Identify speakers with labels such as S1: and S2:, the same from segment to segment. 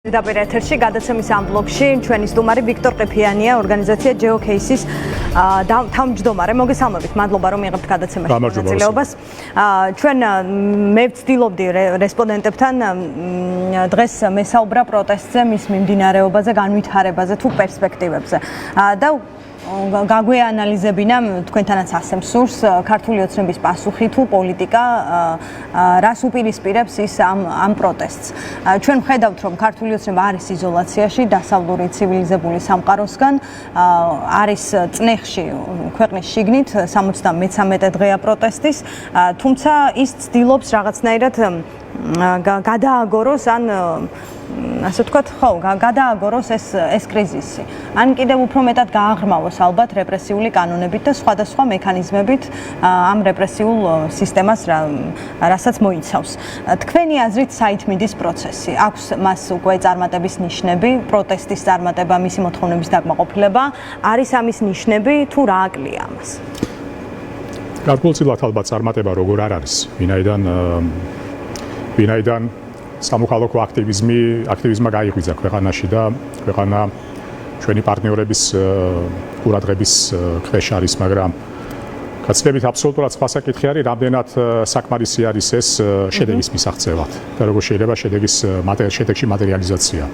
S1: დაპირ ეთერში გადაცემის ამ ბლოკში ჩვენი სტუმარი ვიქტორ ყიფიანია, ორგანიზაცია GeoCases თავმჯდომარე. მოგესალმებით, მადლობა რომ მიიღებთ გადაცემაში მონაწილეობას. ჩვენ მე ვცდილობდი რესპონდენტებთან დღეს მესაუბრა პროტესტზე, მის მიმდინარეობაზე, განვითარებაზე თუ პერსპექტივებზე. და გაგვეანალიზებინა თქვენთანაც ასე მსურს ქართული ოცნების პასუხი თუ პოლიტიკა რას უპირისპირებს ის ამ პროტესტს. ჩვენ ვხედავთ რომ ქართული ოცნება არის იზოლაციაში დასავლური ცივილიზებული სამყაროსგან, არის წნეხში ქვეყნის შიგნით 73 დღეა პროტესტის, თუმცა ის ცდილობს რაღაცნაირად გადააგოროს ან ასე ვთქვათ, გადააგოროს ეს კრიზისი. ან კიდევ უფრო მეტად გააღრმავოს ალბათ რეპრესიული კანონებით და სხვადასხვა მექანიზმებით ამ რეპრესიულ სისტემას, რასაც მოიცავს. თქვენი აზრით საით მიდის პროცესი? აქვს მას უკვე წარმატების ნიშნები, პროტესტის წარმატება, მისი მოთხოვნების დაკმაყოფილება, არის ამის ნიშნები თუ რა აკლია ამას?
S2: გარკვეულწილად ალბათ წარმატება როგორ არ არის, ვინაიდან სამოქალაქო აქტივიზმმა გაიღვიძა ქვეყანაში და ქვეყანა ჩვენი პარტნიორების ყურადღების ქვეშ არის, მაგრამ გაცილებით აბსოლუტურად სხვა საკითხი არის, რამდენად საკმარისი არის ეს შედეგის მისაღწევად და როგორ შეიძლება შედეგში მატერიალიზაცია.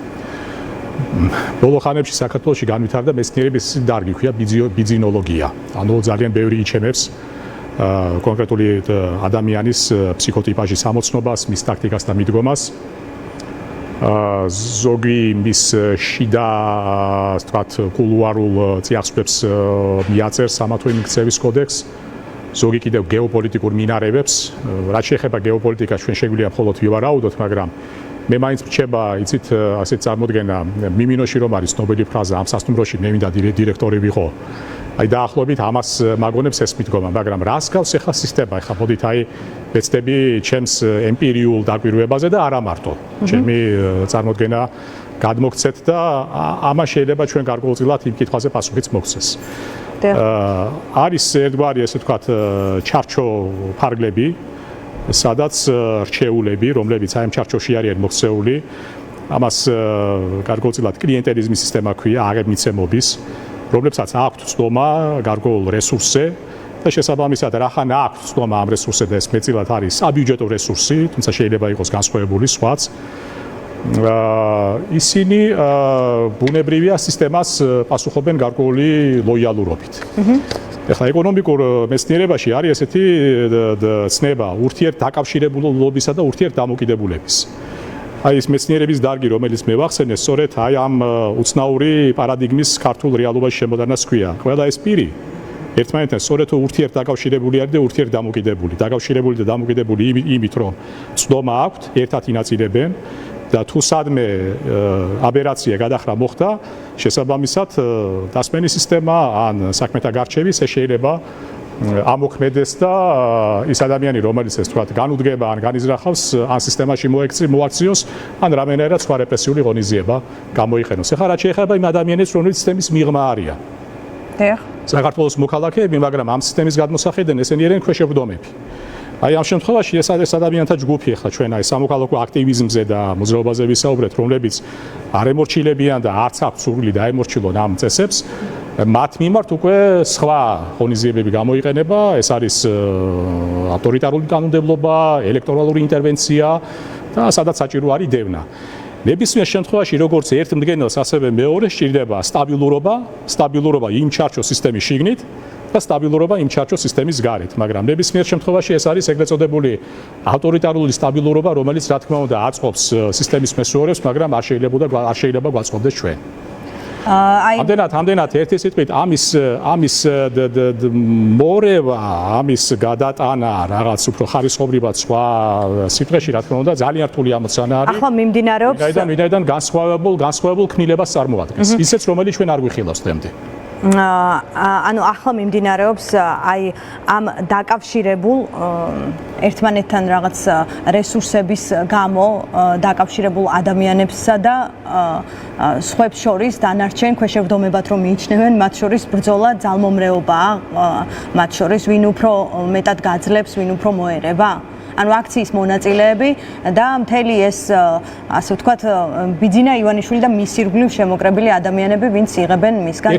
S2: ბოლო ხანებში საქართველოში განვითარდა მეცნიერების დარგი, ქვია ბიძინოლოგია. ანუ ძალიან ბევრი იჩემებს კონკრეტული ადამიანის ფსიქოტიპაჟის ამოცნობას, მის ტაქტიკას და მიდგომას. ზოგი მის შიდა, ვთქვათ, კულუარულ წიაღსვებს მიაწერს ამა თუ იმ ქცევის კოდექსს, ზოგი კიდევ გეოპოლიტიკურ მინარევებს. რაც შეეხება გეოპოლიტიკას, ჩვენ შეგვიძლია მხოლოდ ვივარაუდოთ, მაგრამ მე მაინც რჩება, იცით, ასეთ წარმოდგენა მიმინოში რომ არის ნობელი ფრაზა, ამ სასტუმროში მე მინდა დირექტორი ვიყო. აი დაახლოებით ამას მაგონებს ეს მიდგომა, მაგრამ რას გავს ახლა სისტემა? ახლა მოდით აი ვეცდები ჩემს ემპირიულ დაკვირვებაზე და არა მარტო. ჩემი წარმოდგენა გადმოგცეთ და ამას შეიძლება ჩვენ გარკვეულწილად იმ კითხვაზე პასუხიც მოგცეს. არის ერთგვარი, ესე ვთქვათ, ჩარჩო ფარგლები, სადაც რჩეულები, რომლებიც აი ამ ჩარჩოში არიან მოქცეული, ამას გარკვეულწილად კლიენტელიზმის სისტემა ქვია, აღებმიცემობის, რომლებსაც აქვთ ცდომა გარკვეულ რესურსზე და შესაბამისად რახან აქვთ ცდომა ამ რესურსზე და ეს მეტწილად არის საბიუჯეტო რესურსი, თუმცა შეიძლება იყოს განსხვავებული სხვაც. ისინი ბუნებრივია სისტემას პასუხობენ გარკვეული ლოიალურობით. ეხლა ეკონომიკურ მეცნიერებაში არის ესეთი ცნება ურთიერთდაკავშირებულობისა და ურთიერთდამოკიდებულების. აი ეს მეცნიერების დარგი, რომელიც მე ვახსენე, სწორედ აი ამ უცნაური პარადიგმის ქართულ რეალობაში შემოდანას ქვია. ყველა ეს პირი ერთმანეთთან სწორედ ურთიერთდაკავშირებული არის და ურთიერთდამოკიდებული. დაკავშირებული და დამოკიდებული იმით, რომ ცდომა აქვთ, ერთად ინაწილებენ და თუ სადმე აბერაცია გადახრა მოხდა, შესაბამისად დასმენის სისტემა ან საქმეთა გარჩევის შეიძლება ამოქმედეს და ის ადამიანი, რომელიც ეს თქვათ განუდგება ან განიზრახავს, ან სისტემაში მოაქციოს, ან რამენერად სხვა რეპრესიული ღონისძიება გამოიყენოს. ეხლა რაც შეეხება იმ ადამიანებს, რომლებიც სისტემის მიღმა არიან. საქართველოს მოქალაქეები, მაგრამ ამ სისტემის გადმოსახედენ ესენი არიან ქვეშევრდომები. აი ამ შემთხვევაში ეს ადამიანთა ჯგუფი ახლა ჩვენ აი სამოქალაქო აქტივიზმზე და მოძრაობაზე ვისაუბრეთ, რომლებიც არ ემორჩილებიან და არც აქვთ სურვილი დაემორჩილონ ამ წესებს. მათ მიმართ უკვე სხვა ღონისძიებები გამოიყენება, ეს არის ავტორიტარული კანონმდებლობა, ელექტორალური ინტერვენცია და სადაც საჭირო არის დევნა. ნებისმიერ შემთხვევაში როგორც ერთ მდგენელს, ასევე მეორეს სჭირდება სტაბილურობა იმ ჩარჩო სისტემის შიგნით და სტაბილურობა იმ ჩარჩო სისტემის გარეთ, მაგრამ ნებისმიერ შემთხვევაში ეს არის ეგრეთ წოდებული ავტორიტარული სტაბილურობა, რომელიც რა თქმა უნდა აწყობს სისტემის მესუარებს, მაგრამ არ შეიძლება გვაწყობდეს ჩვენ. ამდენად ერთი სიტყვით ამის მორევა, ამის გადატანა რაღაც უფრო ხარისხობრივად სხვა სიტყვაში, რა თქმა უნდა, ძალიან რთული ამოცანა არის.
S1: ახლა მიმდინარეობს
S2: ვინაიდან განსხვავებულ ქმნილებას წარმოადგენს. ისეც, რომელიც ჩვენ არ გვიხილავს დღემდე.
S1: ანუ ახლა მიმდინარეობს აი ამ დაკავშირებულ ერთმანეთთან რაღაც რესურსების გამო დაკავშირებულ ადამიანებსა და სხვებს შორის დანარჩენ ქვეშევრდომებად რომ მიიჩნევენ, მათ შორის ბრძოლა ძალმომრეობაა, მათ შორის ვინ უფრო მეტად გაძლებს, ვინ უფრო მოერება. ანუ აქციის მონაწილეები და მთელი ეს ასე ვთქვათ ბიძინა ივანიშვილი და მის ირგვლივ შემოკრებილი ადამიანები, ვინც იღებენ მისგან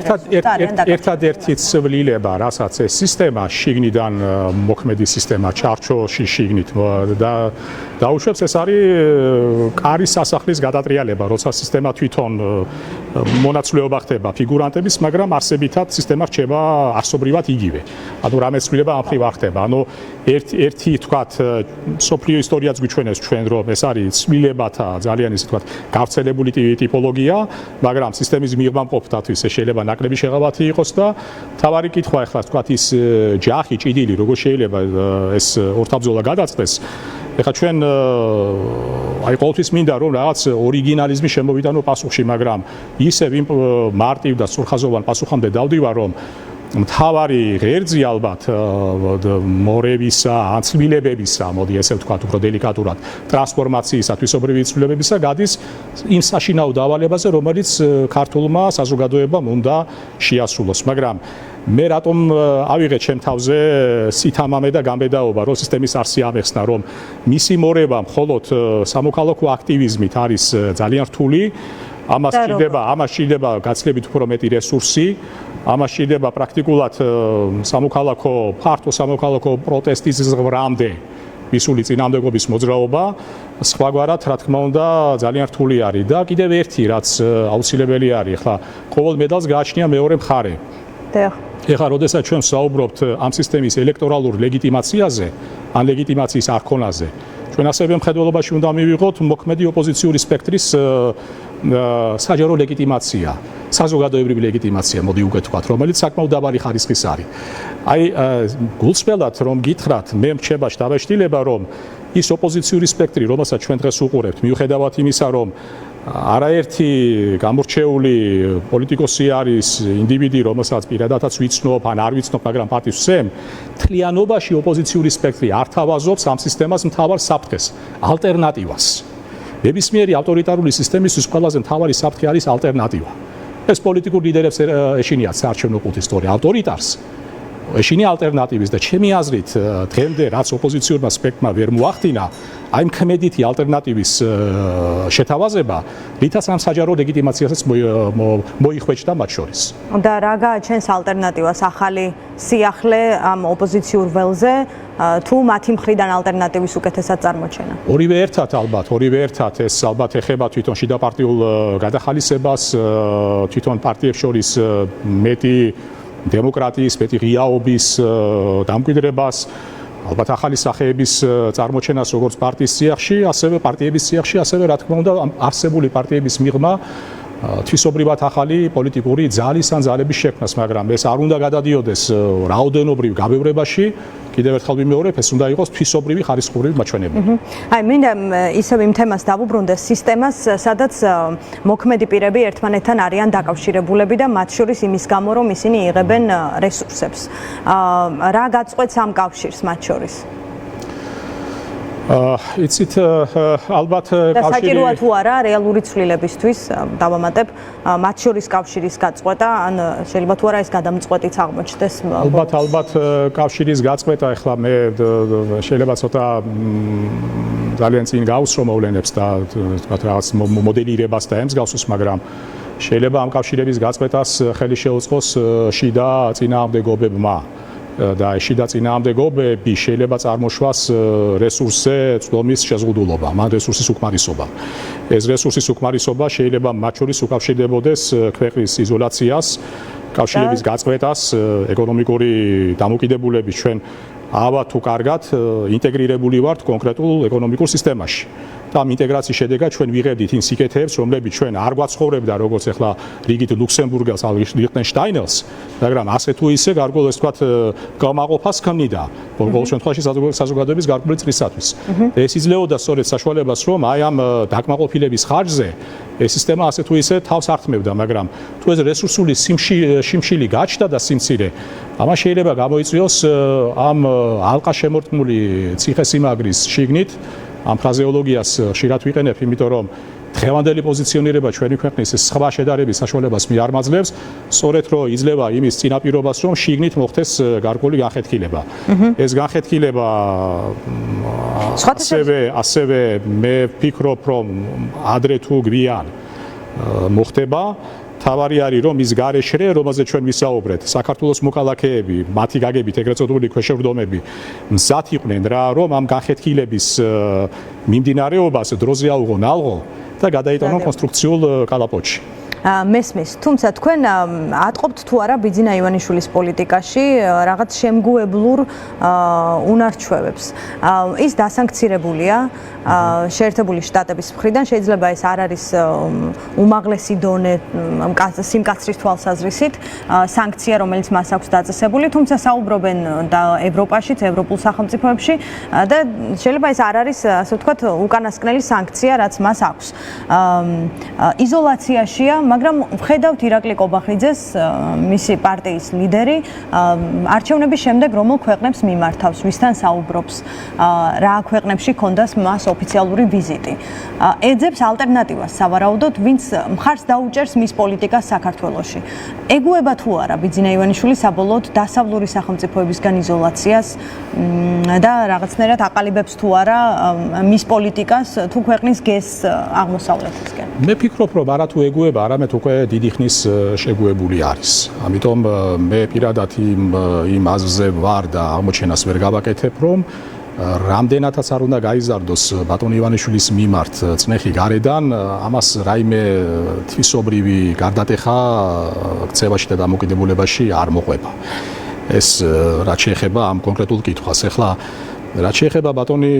S2: ერთადერთი ცვლილება, რასაც ეს სისტემა შიგნიდან მოქმედი სისტემა ჩარჩოში შიგნით და დაუშვებს, ეს არის კარის სასახლის გადატრიალება, როცა სისტემა თვითონ მონაცვლეობა ხდება ფიგურანტების, მაგრამ არსებითად სისტემა რჩება არსობრივად იგივე. ანუ რამე ცვლილება ამ მხრივ არ ხდება. ანუ ერთი თქვათ სოფლიო ისტორიაც გვიჩვენებს ჩვენ, რომ ეს არის ცვლილებათა ძალიან ისე თქვათ გავრცელებული ტიპოლოგია, მაგრამ სისტემის მიღმამყოფთათვის ეს შეიძლება ნაკლები შეღავათი იყოს და თავარი კითხვა ახლა თქვათ ის ჯახი, ჭიდილი, როგორ შეიძლება ეს ორთაბრძოლა გადაწყდეს. ეხლა ჩვენ აი ყოველთვის მინდა რომ რაღაც ორიგინალიზმი შემოვიტანო პასუხში, მაგრამ ისევ იმ მარტივ და სრულხაზოვან პასუხამდე დავდივარ, რომ მთავარი ღერძი ალბათ მორევისა, ან ცვლილებებისა, მოდი ესე ვთქვათ, უფრო დელიკატურად, ტრანსფორმაციისა, თვისობრივი ცვლილებებისა გადის იმ საშინაო დავალებაზე, რომელიც ქართულმა საზოგადოებამ უნდა შეასრულოს, მაგრამ მე რატომ ავიღე ჩემ თავზე სითამამე და გამბედაობა, რომ სისტემის არსი ამეხსნა, რომ მისი მორევა მხოლოდ სამოქალაქო აქტივიზმით არის ძალიან რთული, ამას ჭირდება გაცილებით უფრო მეტი რესურსი, ამას ჭირდება პრაქტიკულად ფართო სამოქალაქო პროტესტის ზღვრამდე მისული წინააღმდეგობის მოძრაობა, სხვაგვარად, რა თქმა უნდა, ძალიან რთული არის და კიდევ ერთი, რაც აუცილებელი არის, ახლა ყოველ მედალს გააჩნია მეორე მხარე. ეხლა, როდესაც ჩვენ საუბრობთ ამ სისტემის ელექტორალურ ლეგიტიმაციაზე, ან ლეგიტიმაციის არქონაზე, ჩვენ ასევე მხედველობაში უნდა მივიღოთ მოქმედი ოპოზიციური სპექტრის საჯარო ლეგიტიმაცია, საზოგადოებრივი ლეგიტიმაცია, მოდი უკვე ვთქვათ, რომელიც საკმაოდ დაბალი ხარისხის არის. აი, გულწრფელად რომ გითხრათ, მე მრჩება შთაბეჭდილება, რომ ის ოპოზიციური სპექტრი, რომელსაც ჩვენ დღეს უყურებთ, მიუხედავად იმისა, რომ არაერთი გამორჩეული პოლიტიკოსი არის ინდივიდი, რომელსაც პირადადაც ვიცნობ, ან არ ვიცნობ, მაგრამ პატივს ვცემ, მთლიანობაში ოპოზიციური სპექტრი არ თავაზობს ამ სისტემას მთავარ საფრთხეს, ალტერნატივას. ნებისმიერი ავტორიტარული სისტემისთვის ყველაზე მთავარი საფრთხე არის ალტერნატივა. ეს პოლიტიკურ ლიდერებს ეშინიათ საარჩევნო ყუთის თორე ავტორიტარს ეშინია ალტერნატივის და ჩემი აზრით დღემდე რაც ოპოზიციურმა სპექტრმა ვერ მოახდინა, აი მქმედითი ალტერნატივის შეთავაზება, რითაც ამ საჯარო ლეგიტიმაციასაც მოიხვეჭდა მათ შორის.
S1: და რა გააჩენს ალტერნატივას, ახალი სიახლე ამ ოპოზიციურ ველზე, თუ მათი მხრიდან ალტერნატივის უკეთესად წარმოჩენა?
S2: ორივე ერთად, ეს ალბათ ეხება თვითონ შიდა პარტიულ გადახალისებას, თვითონ პარტიებს შორის მეტი დემოკრატიის, მეტი ღიაობის დამკვიდრებას, ალბათ ახალი სახეების წარმოჩენას როგორც პარტიის სიახლში, ასევე პარტიების სიახლში, ასევე რა თქმა უნდა არსებული პარტიების მიღმა თვისობრივად ახალი პოლიტიკური ძალის ან ძალების შექმნას, მაგრამ ეს არ უნდა გადადიოდეს რაოდენობრივ გაბევრებაში, კიდევ ერთხელ ვიმეორებ, ეს უნდა იყოს თვისობრივი ხარისხობრივი მაჩვენებელი.
S1: აი, მინდა ისევ იმ თემას დავუბრუნდეს, სისტემას, სადაც მოქმედი პირები ერთმანეთთან არიან დაკავშირებულები და მათ შორის იმის გამო, რომ ისინი იღებენ რესურსებს. რა გაწყვეტს ამ კავშირს მათ შორის?
S2: იცით, ალბათ
S1: საჭიროა თუ არა რეალური ცვლილებისთვის, დავამატებ, მათ შორის კავშირის გაწყვეტა, ან შეიძლება თუ არა ეს გადამწყვეტიც აღმოჩნდეს?
S2: ალბათ კავშირის გაწყვეტა, ეხლა მე შეიძლება ცოტა ძალიან წინ გავუსრო მოვლენებს და თქვათ რაღაც მოდელირებას და ემსგავსოს, მაგრამ შეიძლება ამ კავშირების გაწყვეტას ხელი შეუწყოს შიდა წინააღმდეგობებმა. და შიდა წინააღმდეგობები შეიძლება წარმოშვას რესურსზე წვდომის შეზღუდულობა, მან რესურსის უკმარისობა. ეს რესურსის უკმარისობა შეიძლება მათ შორის უკავშირდებოდეს ქვეყნის იზოლაციას, კავშირების გაწყვეტას, ეკონომიკური დამოკიდებულების ჩვენ ალბათ თუ კარგად ინტეგრირებული ვართ კონკრეტულ ეკონომიკურ სისტემაში. და ამ ინტეგრაციის შედეგად ჩვენ ვიღებდით იმ სიკეთეებს, რომლებიც ჩვენ არ გვაცხოვრებდა, როგორც ახლა რიგით ლუქსემბურგელს, ლიხტენშტაინელს, მაგრამ ასე თუ ისე გარკვეულ ეს თქვათ გამაყოფას ქმნიდა ყოველ შემთხვევაში საზოგადოების გარკვეული წრისათვის. ეს იძლეოდა სწორედ საშუალებას, რომ აი ამ დაკმაყოფილების ხარჯზე ეს სისტემა ასე თუ ისე თავს ართმევდა, მაგრამ თუ ეს რესურსული შიმშილი გაჩნდა და სიმცირე, ამას შეიძლება გამოიწვიოს ამ ალყაშემორტყმული ციხესიმაგრის შიგნით. ამ ფრაზეოლოგიას ხშირად ვიყენებ, იმიტომ რომ დღევანდელი პოზიციონირება ჩვენი ქვეყნის სხვა შედარების საშუალებას არ მაძლევს, სწორედ რომ იძლევა იმის წინაპირობას, რომ შიგნით მოხდეს გარკვეული განხეთქილება. ეს განხეთქილება ასევე მე ვფიქრობ, რომ ადრე თუ გვიან მოხდება თავარი არის რომ ის გარეშე რომელზეც ჩვენ ვისაუბრეთ საქართველოს მოქალაქეები მათი გაგებით ეგრეთ წოდებული ქვეშევრდომები მზად იყვნენ რა რომ ამ განხეთქილების მიმდინარეობას დროზე აუღონ ალღო და გადაიტანონ კონსტრუქციულ კალაპოტში
S1: მესმის, თუმცა თქვენ ატყობთ თუ არა ბიძინა ივანიშვილის პოლიტიკაში რაღაც შემგუებლურ უნარჩვევებს. ის დასანქცირებულია შეერთებული შტატების მხრიდან, შეიძლება ეს არ არის უმაღლესი დონე სიმკაცრის თვალსაზრისით, სანქცია, რომელიც მას აქვს დაწესებული, თუმცა საუბრობენ და ევროპაშიც, ევროპულ სახელმწიფოებში და შეიძლება ეს არ არის, ასე ვთქვათ, უკანასკნელი სანქცია, რაც მას აქვს. იზოლაციაშია მაგრამ ვხედავთ ირაკლი კობახიძეს, მისი პარტიის ლიდერი, არჩევნების შემდეგ რომელ ქვეყნებს მიმართავს, ვისთან საუბრობს, რა ქვეყნებში ჰქონდას მას ოფიციალური ვიზიტი. ეძებს ალტერნატივას სავარაუდოდ, ვინც მხარს დაუჭერს მის პოლიტიკას საქართველოში. ეგუება თუ არა ბიძინა ივანიშვილი საბოლოოდ დასავლური სახელმწიფოებისგან იზოლაციას და რაღაცნაირად აყალიბებს თუ არა მის პოლიტიკას თუ ქვეყნის გესს აღმოსავლეთისკენ.
S2: მე ვფიქრობ, რომ არა თუ ეგუება, არამედ უკვე დიდი ხნის შეგუებული არის. ამიტომ მე პირადად იმ აზრზე ვარ და აღმოჩენას ვერ გავაკეთებ, რომ რამდენადაც არ უნდა გაიზარდოს ბატონ ივანიშვილის მიმართ წნეხი გარედან, ამას რაიმე თვისობრივი გარდატეხა ქცევაში და დამოკიდებულებაში არ მოყვება. ეს რაც შეეხება ამ კონკრეტულ კითხვას. ეხლა რაც შეეხება ბატონი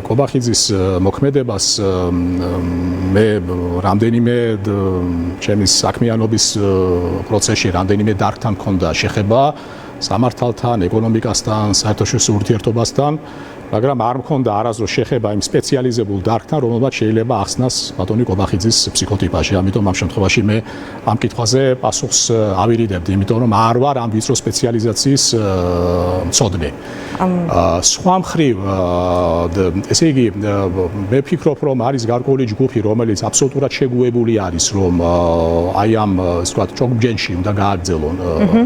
S2: კობახიძის მოქმედებას, მე რამდენიმე ჩემი საქმიანობის პროცესში რამდენიმე დარგთან მქონდა შეხება სამართალთან, ეკონომიკასთან, საერთაშორისო ურთიერთობასთან, მაგრამ არ მქონდა არასდროს შეხება იმ სპეციალიზებულ დარგთან, რომელმაც შეიძლება ახსნას ბატონი კობახიძის ფსიქოტიპაჟი. ამიტომ ამ შემთხვევაში მე ამ კითხვაზე პასუხს ავირიდებდი, იმიტომ რომ არ ვარ ამ ვიწრო სპეციალიზაციის მცოდნე. სხვა მხრივ, ესე იგი, მე ვფიქრობ, რომ არის გარკვეული ჯგუფი, რომელიც აბსოლუტურად შეგუებული არის, რომ აი ამ, ასე ვთქვათ, ჭოგბჯენში უნდა გააგრძელონ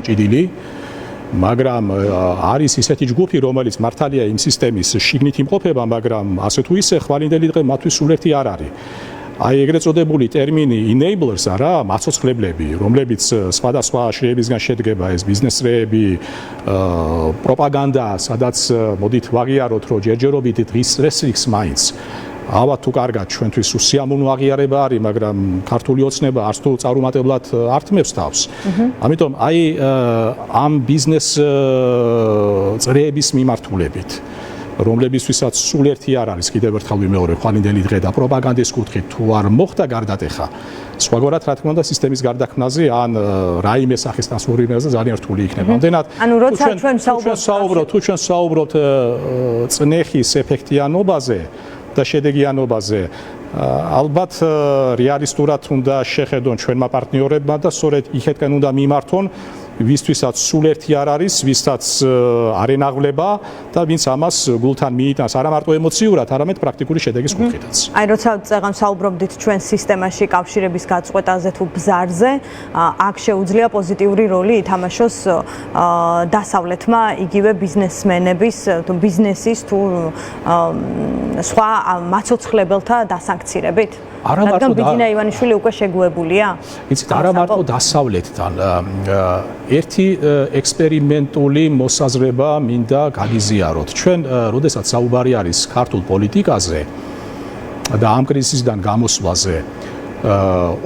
S2: ჭიდილი. მაგრამ არის ისეთი ჯგუფი, რომელიც მართალია იმ სისტემის შიგნით იმყოფება, მაგრამ ასე თუ ისე ხვალინდელი დღე მათთვის სულ ერთი არ არის. აი ეგრეთ წოდებული ტერმინი enablers არა, მაცოცხლებლები, რომლებიც სხვადასხვა შრეებისგან შედგება, ეს ბიზნესრეები, პროპაგანდა, სადაც მოდით ვაღიაროთ, რომ ჯერჯერობით დღის სტრესს მაინც ალბათ თუ კარგად ჩვენთვის უსიამოვნო აღიარება არის, მაგრამ ქართული ოცნება არც თუ წარუმატებლად ართმევს თავს. ამიტომ აი ამ ბიზნეს წრეების მიმართულებით, რომლებისთვისაც სულ ერთი არ არის, კიდევ ერთხელ ვიმეორებ, ხვალინდელი დღე და პროპაგანდის კუთხით თუ არ მოხდა გარდატეხა, სხვაგვარად რა თქმა უნდა სისტემის გარდაქმნაზე ან რაიმე სახის ტრანსფორმირებაზე ძალიან რთული იქნება. ამდენად
S1: ანუ როცა ჩვენ
S2: საუბრობთ წნეხის ეფექტიანობაზე და შედეგიანობაზე, ალბათ რეალისტურად უნდა შეხედონ ჩვენმა პარტნიორებმა და სწორედ იქეთკენ უნდა მიმართონ, ვისთვისაც სულ ერთი არ არის, ვისაც არ ენაღვლება და ვინც ამას გულთან მიიტანს არა მარტო ემოციურად, არამედ პრაქტიკული შედეგის კუთხითაც.
S1: აი როცა წეგან საუბრობდით ჩვენ სისტემაში კავშირების გაწყვეტაზე თუ ბზარზე, აქ შეუძლია პოზიტიური როლი ითამაშოს დასავლეთმა იგივე ბიზნესმენების თუ ბიზნესის თუ სხვა მაცოცხლებელთა დასანქცირებით. რადგან ბიძინა ივანიშვილი უკვე შეგუებულია?
S2: იცით, არა მარტო დასავლეთთან, ერთი ექსპერიმენტული მოსაზრება მინდა გაგიზიაროთ. ჩვენ, როდესაც საუბარი არის ქართულ პოლიტიკაზე და ამ კრიზისიდან გამოსვლაზე,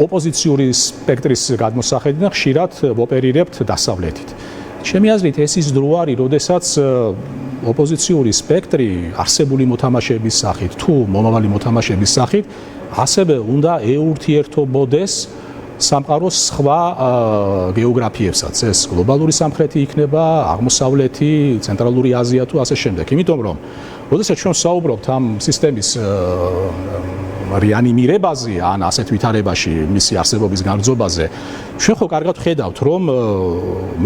S2: ოპოზიციური სპექტრის გადმოსახედიდან ხშირად ვოპერირებთ დასავლეთით. ჩემი აზრით, ეს ის დრო არის, როდესაც ოპოზიციური სპექტრი არსებული მოთამაშეების სახით თუ მომავალი მოთამაშეების სახით ასევე უნდა ეურთიერთობოდეს სამყაროს სხვა გეოგრაფიებსაც. ეს გლობალური სამხრეთი იქნება, აღმოსავლეთი, ცენტრალური აზია თუ ასე შემდეგ. იმიტომ რომ, როდესაც ჩვენ საუბრობთ ამ სისტემის რეანიმირებაზე, ან ასეთ ვითარებაში, მისი არსებობის განრძობაზე, ჩვენ ხო კარგად ხედავთ, რომ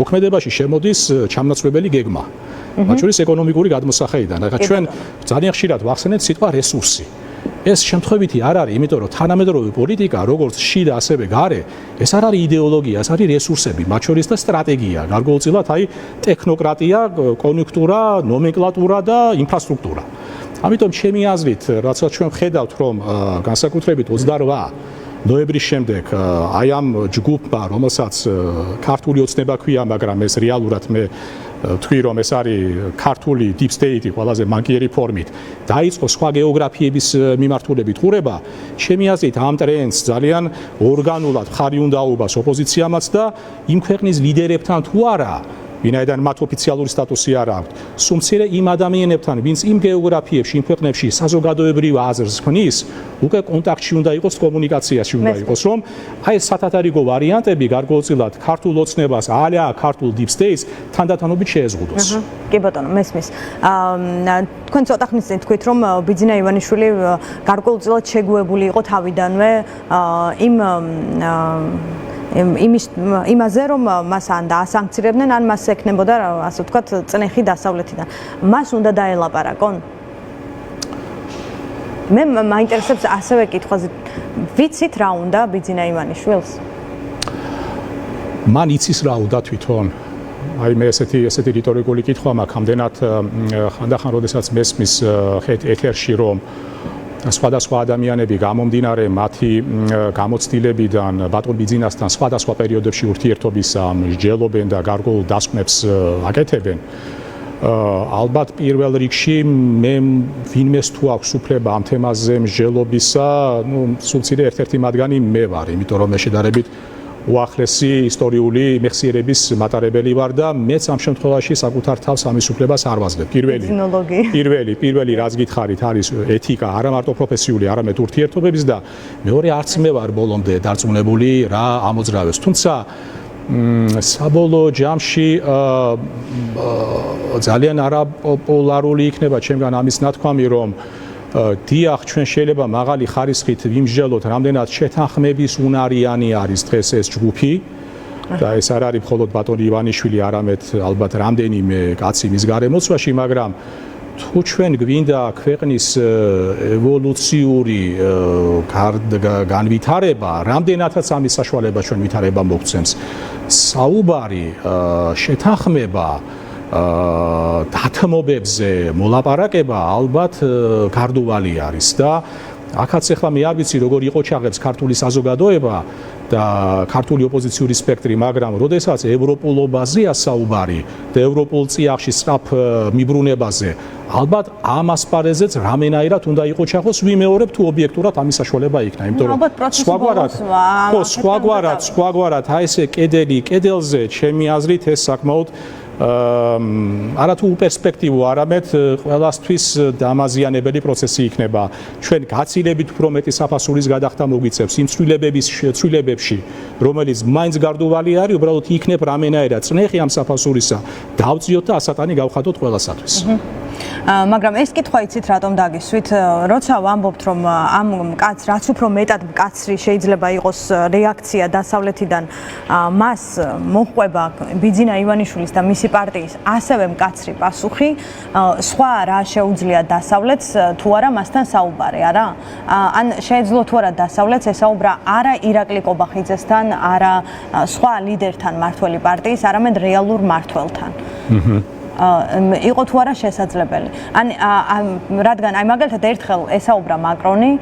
S2: მოქმედებაში შემოდის ჩამნაცვლებელი გეგმა. მათ შორის ეკონომიკური გადმოსახედიდან. ახლა ჩვენ ძალიან ხშირად ვახსენებთ სიტყვა რესურსი. ეს შემთხვევითი არ არის, იმიტომ რომ თანამედროვე პოლიტიკა, როგორც შიდა, ასევე გარე, ეს არ არის იდეოლოგია, ეს არის რესურსები, მათ შორის და სტრატეგია, გარკვეულწილად აი ტექნოკრატია, კონიუნქტურა, ნომენკლატურა და ინფრასტრუქტურა. ამიტომ ჩემი აზრით, რაც ჩვენ ვხედავთ, რომ განსაკუთრებით 28 ნოემბრის შემდეგ აი ამ ჯგუფმა, რომელსაც ქართული ოცნება ქვია, მაგრამ ეს რეალურად მე თქვი რომ ეს არის ქართული deep state-ი ყველაზე მანკიერი ფორმით დაიწყო სხვა გეოგრაფიების მიმართულებით ყურება, ჩემი აზრით ამ ტრენდს ძალიან ორგანულად ხარი უნდა აუბას ოპოზიციამაც და იმ ქვეყნის ლიდერებთან თუ არა ვინაიდან მათ ოფიციალური სტატუსი არ აქვს, სულ იმ ადამიანებთან, ვინც იმ გეოგრაფიებში, იმ ქვეყნებში საზოგადოებრივ აზრს ქმნის, უკვე კონტაქტში უნდა იყოს, კომუნიკაციაში უნდა იყოს, რომ აი ეს სათათარიგო ვარიანტები გარკვეულწილად ქართულ ოცნებას, ალა ქართულ deep states თანდათანობით შეეზღუდოს.
S1: კი ბატონო, მესმის. თქვენ ცოტა ხნის წინ თქვით, რომ ბიძინა ივანიშვილი გარკვეულწილად შეგუებული იყო თავიდანვე იმაზე რომ მას ან დაასანქცირებდნენ, ან მას ექნებოდა, ასე ვთქვათ, წნეხი დასავლეთიდან. მას უნდა დაელაპარაკონ? მე მაინტერესებს ასევე კითხვაზე, ვიცით რა უნდა ბიძინა ივანიშვილს?
S2: მან იცის რა უნდა თვითონ. აი მე ესეთი რიტორიკული კითხვა მაქვს, ამდენად ხანდახან როდესაც მესმის ეთერში რომ სხვადასხვა ადამიანები გამომდინარე მათი გამოცდილებიდან ბატონ ბიძინასთან სხვადასხვა პერიოდებში ურთიერთობისა მსჯელობენ და გარკვეულ დასკვნებს აკეთებენ. ალბათ პირველ რიგში მე ვინმეს თუ აქვს უფლება ამ თემაზე მსჯელობისა, სულ მცირე ერთ-ერთი მათგანი მე ვარ, იმიტომ რომ მე შედარებით უახლესი ისტორიული მეხსიერების მატარებელი ვარ და მეც ამ შემთხვევაში საკუთარ თავს ამის უფლებას არ ვაძლევ. პირველი რაც გითხარით არის ეთიკა, არა მარტო პროფესიული, არამედ ურთიერთობების და მეორე არც მე ვარ ბოლომდე დარწმუნებული რა ამოძრავებს. თუმცა საბოლოო ჯამში ძალიან არაპოპულარული იქნება ჩემგან ამის ნათქვამი, რომ დიახ, ჩვენ შეიძლება მაღალი ხარისხით ვიმსჯელოთ, რამდენად შეთანხმების უნარიანი არის დღეს ეს ჯგუფი და ეს არ არის მხოლოდ ბატონი ივანიშვილი, არამედ ალბათ რამდენიმე კაცი მის გარემოცვაში, მაგრამ თუ ჩვენ გვინდა ქვეყნის ევოლუციური განვითარება, რამდენადაც ამის საშუალება ჩვენ ვითარება მოგცემს, საუბარი შეთანხმება დათმობებზე მოლაპარაკება ალბათ გარდუვალი არის და აქაც ახლა მე არ ვიცი როგორ იყო ჩაღებს ქართული საზოგადოება და ქართული ოპოზიციური სპექტრი, მაგრამ როდესაც ევროპულობაზეა საუბარი და ევროპულ წიაღში სწრაფ მიბრუნებაზე, ალბათ ამ ასპარეზეც რამენაირად უნდა იყო ჩახოს, ვიმეორებ თუ ობიექტურად ამის საშუალება იქნა, იმიტომ რომ სხვაგვარად აი ესე კედელზე ჩემი აზრით ეს საკმაოდ არათუ პერსპექტივო, არამედ ყველასთვის დამაზიანებელი პროცესი იქნება. ჩვენ გაცილებით უფრო მეტი საფასურის გადახდა მოგვიწევს იმ ცვლილებებში, რომელიც მაინც გარდუვალი არის, უბრალოდ იქნებ რამენაირად წნეხი ამ საფასურისა, დავწიოთ და ასატანი გავხადოთ ყველასათვის.
S1: მაგრამ ეს კითხვა იცით რატომ დაგისვით? როცა ვამბობთ, რომ ამ კაცს რაც უფრო მეტად მკაცრი შეიძლება იყოს რეაქცია დასავლეთიდან, მას მოჰყვება ბიძინა ივანიშვილის და მისი პარტიის ასევე მკაცრი პასუხი, სხვა რა შეუძლია დასავლეთს თუ არა მასთან საუბარი, არა? ან შეეძლო თუ არა დასავლეთს ესაუბრა არა ირაკლი კობახიძესთან, არა სხვა ლიდერთან მართველი პარტიის, არამედ რეალურ მმართველთან. იყო თუ არა შესაძლებელი. რადგან აი მაგალითად ერთხელ ესაუბრა მაკრონი,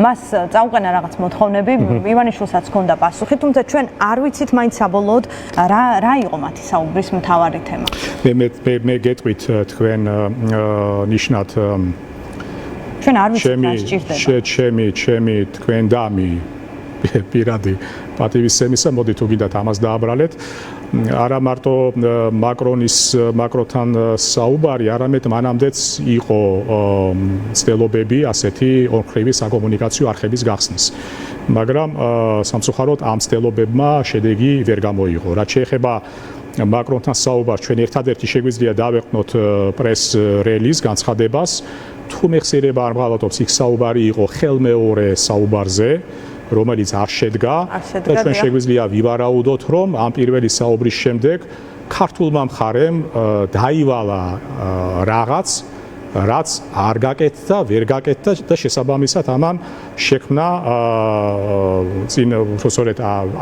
S1: მას წაუყენა რაღაც მოთხოვნები, ივანიშვილსაც ჰქონდა პასუხი, თუმცა ჩვენ არ ვიცით მაინც საბოლოოდ რა იყო მათი საუბრის მთავარი თემა.
S2: მე გეტყვით თქვენ ნიშნად
S1: ჩვენ არ ვიცით რა სჭირდება.
S2: ჩემი თქვენ დამი პირადი პატივისცემისა, მოდით თუ გინდათ ამას დააბრალეთ. არა მარტო მაკრონთან საუბარი, არამედ მანამდეც იყო ცდილობები ასეთი ორმხრივი საკომუნიკაციო არხების გახსნის. მაგრამ სამწუხაროდ ამ ცდილობებმა შედეგი ვერ გამოიღო. რაც შეეხება მაკრონთან საუბარს, ჩვენ ერთადერთი შეგვიძლია დავეყნოთ პრეს რელიზ განცხადებას, თუ მეხსიერება არ მღალატობს, იქ საუბარი იყო ხელმეორე საუბარზე, რომელიც არ შედგა და ჩვენ შეგვიძლია ვივარაუდოთ, რომ ამ პირველი საუბრის შემდეგ ქართულმა მხარემ დაივალა რაღაც, რაც არ გაკეთდა, ვერ გაკეთდა და შესაბამისად ამან შექმნა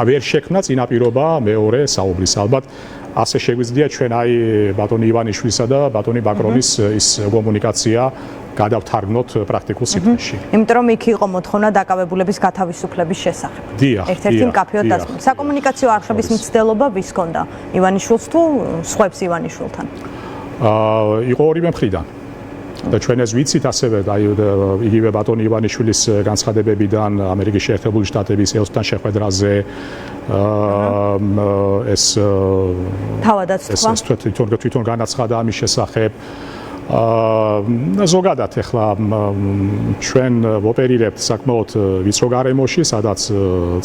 S2: ვერ შექმნა წინაპირობა მეორე საუბრის. ალბათ ასე შეგვიძლია ჩვენ აი ბატონი ივანიშვილისა და ბატონი ბაკრონის ის კომუნიკაცია გადავთარგმნოთ პრაქტიკულ სიტყვაში.
S1: იმიტომ რომ იქ იყო მოთხოვნა დაკავებულების გათავისუფლების შესახებ. ერთ-ერთი მკაფიოდ დასმული. საკომუნიკაციო არხების მცდელობა ვის ჰქონდა? ივანიშვილს თუ სხვებს ივანიშვილთან?
S2: იყო ორივე მხრიდან. და ჩვენ ეს ვიცით ასევე აი იგივე ბატონი ივანიშვილის განცხადებებიდან ამერიკის შეერთებული შტატების EOS-თან შეხვედრაზე ეს
S1: თავადაც თქვა
S2: თვითონ განაცხადა ამის შესახებ ზოგადად ახლა ჩვენ ვოპერირებთ საკმაოდ ვიწრო გარემოში, სადაც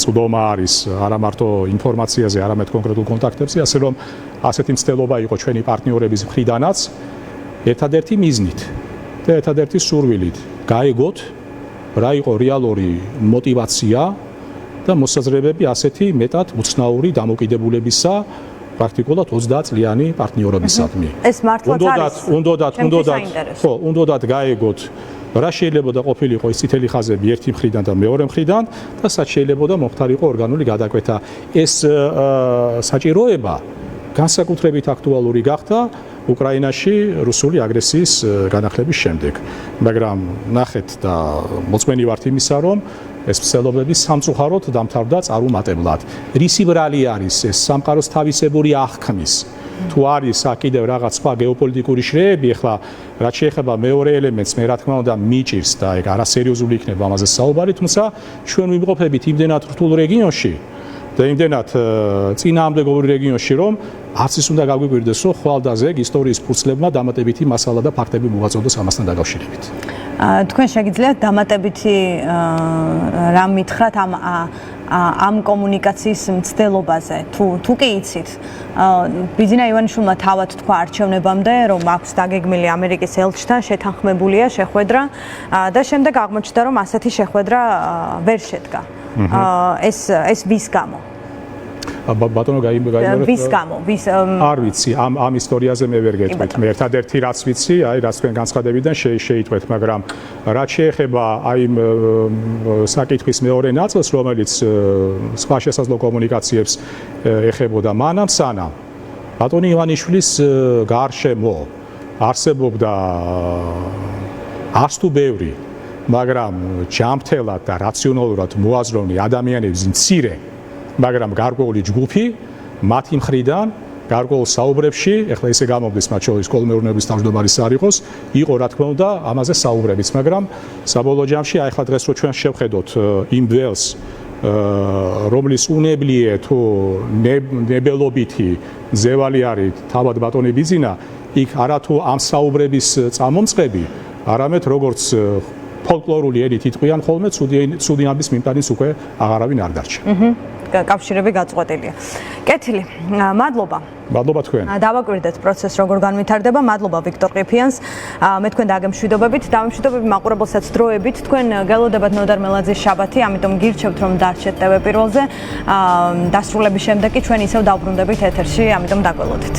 S2: წვდომა არის არა მარტო ინფორმაციაზე, არამედ კონკრეტულ კონტაქტებზე, ასე რომ ასეთი მცდელობა იყო ჩვენი პარტნიორების მხრიდანაც ერთადერთი მიზნით და ერთადერთი სურვილით გაეგოთ რა იყო რეალური мотиваცია და მოსაზრებები ასეთი მეტად უცნაური დამოკიდებულებისა პრაქტიკულად 30 წლიანი პარტნიორობისადმი.
S1: ეს მართლაც არის.
S2: უნდათ გაეგოთ რა შეიძლება და ყოფილიყო ის წითელი ხაზები ერთი მხრიდან და მეორე მხრიდან და რაც შეიძლება და მომხდარიყო ორგანული გადაკვეთა. ეს საჭიროება განსაკუთრებით აქტუალური გახდა უკრაინაში რუსული აგრესიის განახლების შემდეგ. მაგრამ ნახეთ და მოწმენი ვართ იმისა, რომ ეს მსვლელობები სამწუხაროდ დამთავრდა წარუმატებლად. რისი ბრალი არის ეს სამყაროს თავისებური აღქმის? თუ არის კიდევ რაღაც სხვა გეოპოლიტიკური შრეები, ახლა რაც შეეხება მეორე ელემენტს, მე რა თქმა უნდა მიჭირს და ეგ არასერიოზული იქნება ამაზე საუბარი, თუმცა ჩვენ ვიმყოფებით იმდენად რთულ რეგიონში და იმდენად წინააღმდეგობრივ რეგიონში, რომ არც ის უნდა გაგვიკვირდეს, რომ ხვალდაზე ისტორიის ფურცლებმა დამატებითი მასალა და ფაქტები მოვაწოდოს ამასთან დაკავშირებით.
S1: თქვენ შეგიძლიათ დამატებითი რამ მითხრათ ამ კომუნიკაციის მცდელობაზე თუ კი იცით ბიძინა ივანიშვილმა თავად თქვა არჩევნებამდე რომ აქვს დაგეგმილი ამერიკის ელჩთან შეთანხმებულია შეხვედრა და შემდეგ აღმოჩნდა რომ ასეთი შეხვედრა ვერ შედგა ეს ვის გამო
S2: ბატონო
S1: ვის გამო
S2: არ ვიცი ამ ისტორიაზე მე ვერ გეტყვით მე ერთადერთი რაც ვიცი აი რაც თქვენ განცხადებიდან შეიტყვეთ მაგრამ რაც შეეხება აი საკითხის მეორე ნაწილს რომელიც სხვა შესაძლო კომუნიკაციებს ეხებოდა მანამ სანამ ბატონი ივანიშვილის გარშემო არსებობდა არც თუ ბევრი მაგრამ ჯანმრთელად და რაციონალურად მოაზროვნე ადამიანების მცირე მაგრამ გარკვეული ჯგუფი მათი მხრიდან გარკვეულ საუბრებში, ეხლა ისე გამომდის მათ შორის კოლმეურნეობის თავმჯდომარის არ იყოს, იყო რა თქმა უნდა ამაზე საუბრებიც, მაგრამ საბოლოო ჯამში აი ახლა დღეს რო ჩვენ შევხედოთ იმ ველს, რომლის უნებლიე თუ ნებელობითი ზევალი არის თავად ბატონი ბიძინა, იქ არათუ ამ საუბრების წამომწყები, არამედ როგორც ფოლკლორული ენით იტყვიან ხოლმე, ცუდი ამბის მიმტანიც უკვე აღარავინ არ დარჩა.
S1: კავშირები გაწყვეტილია. კეთილი, მადლობა.
S2: მადლობა თქვენ.
S1: დავაკვირდეთ პროცესს როგორ განვითარდება. მადლობა ვიქტორ ყიფიანს. მე თქვენ დაგემშვიდობებით, დამემშვიდობები მაყურებელსაც დროებით. თქვენ გელოდებათ ნოდარ მელაძის შაბათი, ამიტომ გირჩევთ რომ დარჩეთ TV პირველზე. დასრულების შემდეგ კი ჩვენ ისევ დავბრუნდებით ეთერში, ამიტომ დაგველოდეთ.